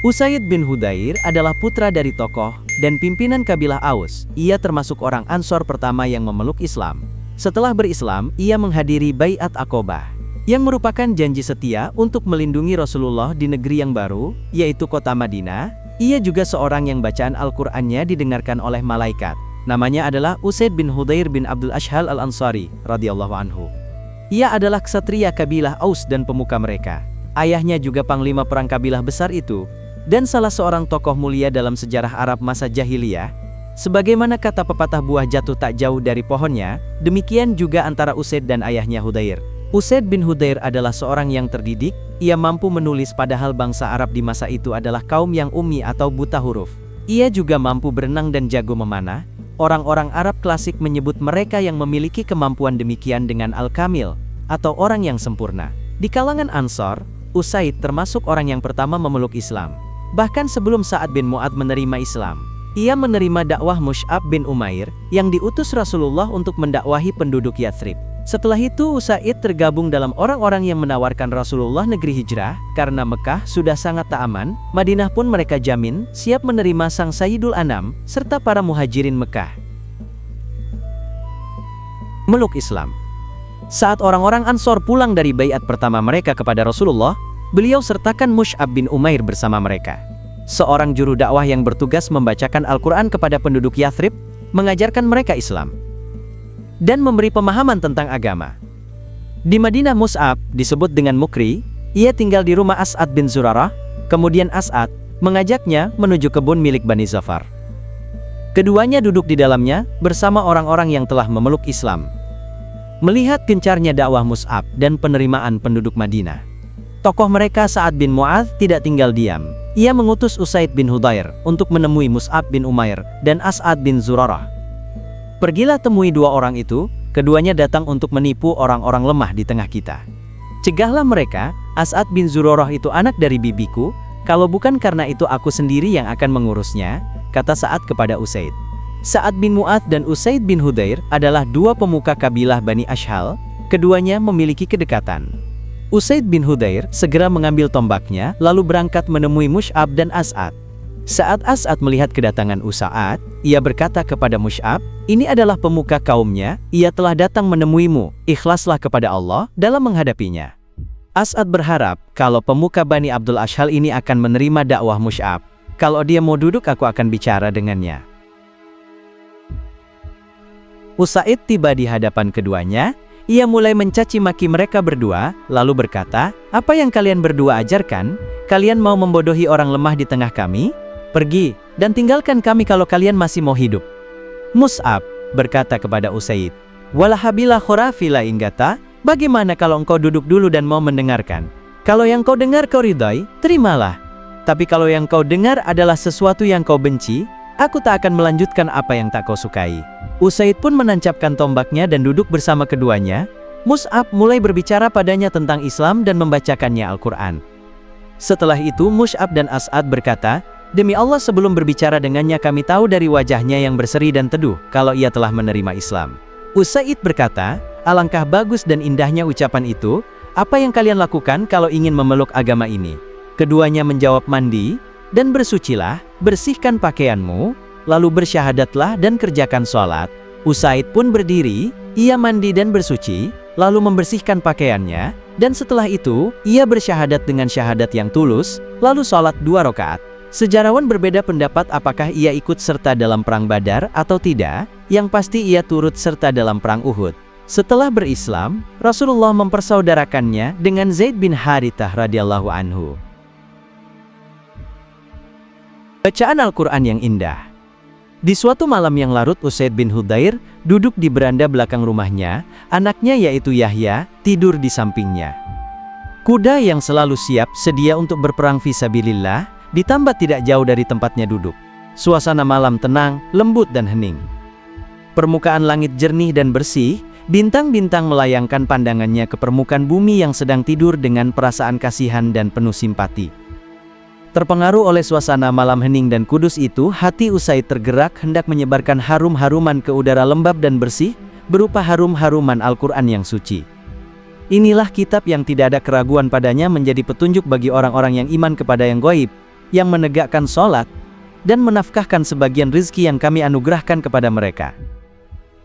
Usaid bin Hudayr adalah putra dari tokoh dan pimpinan kabilah Aus. Ia termasuk orang Ansor pertama yang memeluk Islam. Setelah berislam, ia menghadiri Baiat Aqobah, yang merupakan janji setia untuk melindungi Rasulullah di negeri yang baru, yaitu kota Madinah. Ia juga seorang yang bacaan Al-Qur'annya didengarkan oleh malaikat. Namanya adalah Usaid bin Hudayr bin Abdul Ashhal al-Ansari, radhiyallahu anhu. Ia adalah ksatria kabilah Aus dan pemuka mereka. Ayahnya juga panglima perang kabilah besar itu, dan salah seorang tokoh mulia dalam sejarah Arab masa jahiliyah. Sebagaimana kata pepatah buah jatuh tak jauh dari pohonnya, demikian juga antara Usaid dan ayahnya Hudayr. Usaid bin Hudayr adalah seorang yang terdidik. Ia mampu menulis padahal bangsa Arab di masa itu adalah kaum yang ummi atau buta huruf. Ia juga mampu berenang dan jago memanah. Orang-orang Arab klasik menyebut mereka yang memiliki kemampuan demikian dengan Al-Kamil, atau orang yang sempurna. Di kalangan Ansor, Usaid termasuk orang yang pertama memeluk Islam. Bahkan sebelum Sa'ad bin Mu'adz menerima Islam, ia menerima dakwah Mus'ab bin Umair, yang diutus Rasulullah untuk mendakwahi penduduk Yathrib. Setelah itu Usaid tergabung dalam orang-orang yang menawarkan Rasulullah negeri hijrah, karena Mekah sudah sangat tak aman. Madinah pun mereka jamin, siap menerima sang Sayyidul Anam, serta para muhajirin Mekah. Meluk Islam. Saat orang-orang Ansor pulang dari baiat pertama mereka kepada Rasulullah, beliau sertakan Mus'ab bin Umair bersama mereka. Seorang juru dakwah yang bertugas membacakan Al-Quran kepada penduduk Yathrib, mengajarkan mereka Islam dan memberi pemahaman tentang agama. Di Madinah Mus'ab disebut dengan Mukri. Ia tinggal di rumah As'ad bin Zurarah. Kemudian As'ad mengajaknya menuju kebun milik Bani Zafar. Keduanya duduk di dalamnya bersama orang-orang yang telah memeluk Islam. Melihat gencarnya dakwah Mus'ab dan penerimaan penduduk Madinah, tokoh mereka Sa'ad bin Mu'adz tidak tinggal diam. Ia mengutus Usaid bin Hudayr untuk menemui Mus'ab bin Umair dan As'ad bin Zurarah. Pergilah temui dua orang itu, keduanya datang untuk menipu orang-orang lemah di tengah kita. Cegahlah mereka, As'ad bin Zurarah itu anak dari bibiku, kalau bukan karena itu aku sendiri yang akan mengurusnya, kata Sa'ad kepada Usaid. Sa'ad bin Mu'adz dan Usaid bin Hudayr adalah dua pemuka kabilah Bani Ashhal, keduanya memiliki kedekatan. Usaid bin Hudayr segera mengambil tombaknya, lalu berangkat menemui Mus'ab dan As'ad. Saat As'ad melihat kedatangan Usaid, ia berkata kepada Mus'ab, "Ini adalah pemuka kaumnya, ia telah datang menemuimu, ikhlaslah kepada Allah dalam menghadapinya." As'ad berharap, kalau pemuka Bani Abdul Ashhal ini akan menerima dakwah Mus'ab. Kalau dia mau duduk, aku akan bicara dengannya. Usaid tiba di hadapan keduanya. Ia mulai mencaci maki mereka berdua, lalu berkata, "Apa yang kalian berdua ajarkan? Kalian mau membodohi orang lemah di tengah kami? Pergi, dan tinggalkan kami kalau kalian masih mau hidup." Mus'ab berkata kepada Usaid, "Walahabila khurafila inggata, bagaimana kalau engkau duduk dulu dan mau mendengarkan? Kalau yang kau dengar kau ridhai, terimalah. Tapi kalau yang kau dengar adalah sesuatu yang kau benci, aku tak akan melanjutkan apa yang tak kau sukai." Usaid pun menancapkan tombaknya dan duduk bersama keduanya. Mus'ab mulai berbicara padanya tentang Islam dan membacakannya Al-Quran. Setelah itu Mus'ab dan As'ad berkata, "Demi Allah, sebelum berbicara dengannya kami tahu dari wajahnya yang berseri dan teduh kalau ia telah menerima Islam." Usaid berkata, "Alangkah bagus dan indahnya ucapan itu. Apa yang kalian lakukan kalau ingin memeluk agama ini?" Keduanya menjawab, "Mandi dan bersucilah, bersihkan pakaianmu, lalu bersyahadatlah dan kerjakan sholat." Usaid pun berdiri, ia mandi dan bersuci, lalu membersihkan pakaiannya, dan setelah itu, ia bersyahadat dengan syahadat yang tulus, lalu sholat 2 rakaat. Sejarawan berbeda pendapat apakah ia ikut serta dalam perang Badar atau tidak. Yang pasti ia turut serta dalam perang Uhud. Setelah berislam, Rasulullah mempersaudarakannya dengan Zaid bin Harithah radhiyallahu anhu. Bacaan Al-Quran yang indah. Di suatu malam yang larut, Usaid bin Hudayr duduk di beranda belakang rumahnya. Anaknya yaitu Yahya tidur di sampingnya. Kuda yang selalu siap sedia untuk berperang fisabilillah ditambah tidak jauh dari tempatnya duduk. Suasana malam tenang, lembut dan hening. Permukaan langit jernih dan bersih. Bintang-bintang melayangkan pandangannya ke permukaan bumi yang sedang tidur dengan perasaan kasihan dan penuh simpati. Terpengaruh oleh suasana malam hening dan kudus itu, hati Usaid tergerak hendak menyebarkan harum-haruman ke udara lembab dan bersih, berupa harum-haruman Al-Quran yang suci. Inilah kitab yang tidak ada keraguan padanya menjadi petunjuk bagi orang-orang yang iman kepada yang gaib. yang menegakkan sholat, dan menafkahkan sebagian rizki yang kami anugerahkan kepada mereka.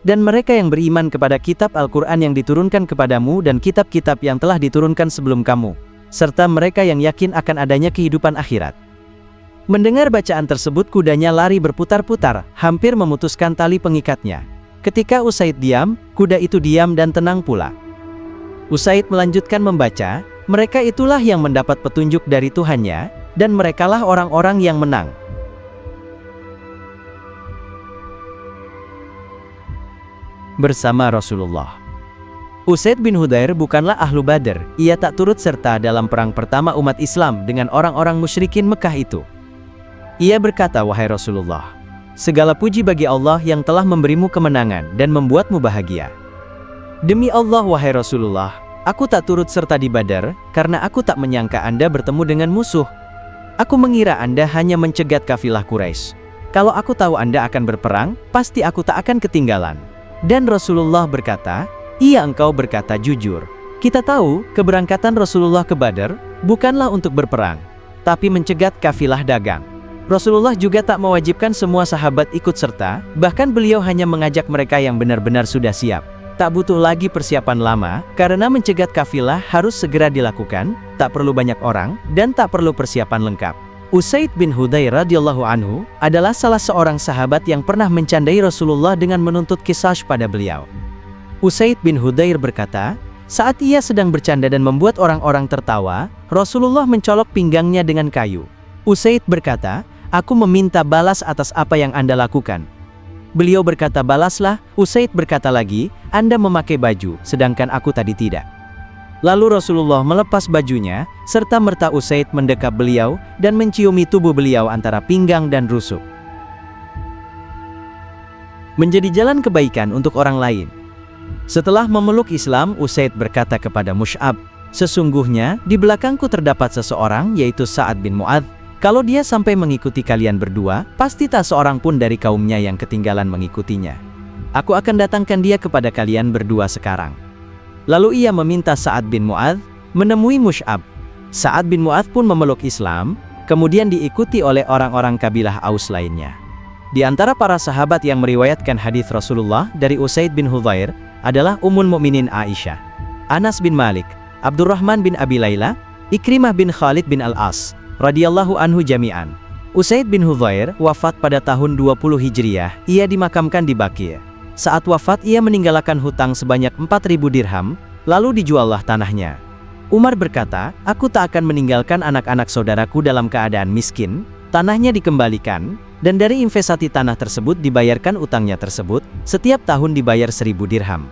Dan mereka yang beriman kepada kitab Al-Quran yang diturunkan kepadamu dan kitab-kitab yang telah diturunkan sebelum kamu, serta mereka yang yakin akan adanya kehidupan akhirat. Mendengar bacaan tersebut kudanya lari berputar-putar, hampir memutuskan tali pengikatnya. Ketika Usaid diam, kuda itu diam dan tenang pula. Usaid melanjutkan membaca, mereka itulah yang mendapat petunjuk dari Tuhannya, dan merekalah orang-orang yang menang. Bersama Rasulullah. Usaid bin Hudayr bukanlah ahlu Badr, ia tak turut serta dalam perang pertama umat Islam dengan orang-orang musyrikin Mekah itu. Ia berkata, wahai Rasulullah, segala puji bagi Allah yang telah memberimu kemenangan dan membuatmu bahagia. Demi Allah wahai Rasulullah, aku tak turut serta di Badar, karena aku tak menyangka Anda bertemu dengan musuh. Aku mengira Anda hanya mencegat kafilah Quraisy. Kalau aku tahu Anda akan berperang, pasti aku tak akan ketinggalan. Dan Rasulullah berkata, iya engkau berkata jujur. Kita tahu, keberangkatan Rasulullah ke Badar, bukanlah untuk berperang, tapi mencegat kafilah dagang. Rasulullah juga tak mewajibkan semua sahabat ikut serta, bahkan beliau hanya mengajak mereka yang benar-benar sudah siap. Tak butuh lagi persiapan lama, karena mencegat kafilah harus segera dilakukan, tak perlu banyak orang, dan tak perlu persiapan lengkap. Usaid bin Hudayr radhiyallahu anhu adalah salah seorang sahabat yang pernah mencandai Rasulullah dengan menuntut qisas pada beliau. Usaid bin Hudayr berkata, saat ia sedang bercanda dan membuat orang-orang tertawa, Rasulullah mencolok pinggangnya dengan kayu. Usaid berkata, aku meminta balas atas apa yang Anda lakukan. Beliau berkata, balaslah. Usaid berkata lagi, Anda memakai baju, sedangkan aku tadi tidak. Lalu Rasulullah melepas bajunya, serta merta Usaid mendekap beliau, dan menciumi tubuh beliau antara pinggang dan rusuk. Menjadi jalan kebaikan untuk orang lain. Setelah memeluk Islam, Usaid berkata kepada Mus'ab, sesungguhnya, di belakangku terdapat seseorang, yaitu Sa'ad bin Mu'adz. Kalau dia sampai mengikuti kalian berdua, pasti tak seorang pun dari kaumnya yang ketinggalan mengikutinya. Aku akan datangkan dia kepada kalian berdua sekarang. Lalu ia meminta Sa'ad bin Mu'adz menemui Mus'ab. Sa'ad bin Mu'adz pun memeluk Islam, kemudian diikuti oleh orang-orang kabilah Aus lainnya. Di antara para sahabat yang meriwayatkan hadis Rasulullah dari Usaid bin Hudayr adalah Ummul Mukminin Aisyah, Anas bin Malik, Abdurrahman bin Abi Layla, Ikrimah bin Khalid bin Al-As, radhiyallahu anhu jami'an. Usaid bin Hudayr wafat pada tahun 20 Hijriah, ia dimakamkan di Baqi'. Saat wafat ia meninggalkan hutang sebanyak 4.000 dirham, lalu dijuallah tanahnya. Umar berkata, aku tak akan meninggalkan anak-anak saudaraku dalam keadaan miskin, tanahnya dikembalikan, dan dari investasi tanah tersebut dibayarkan utangnya tersebut, setiap tahun dibayar 1.000 dirham.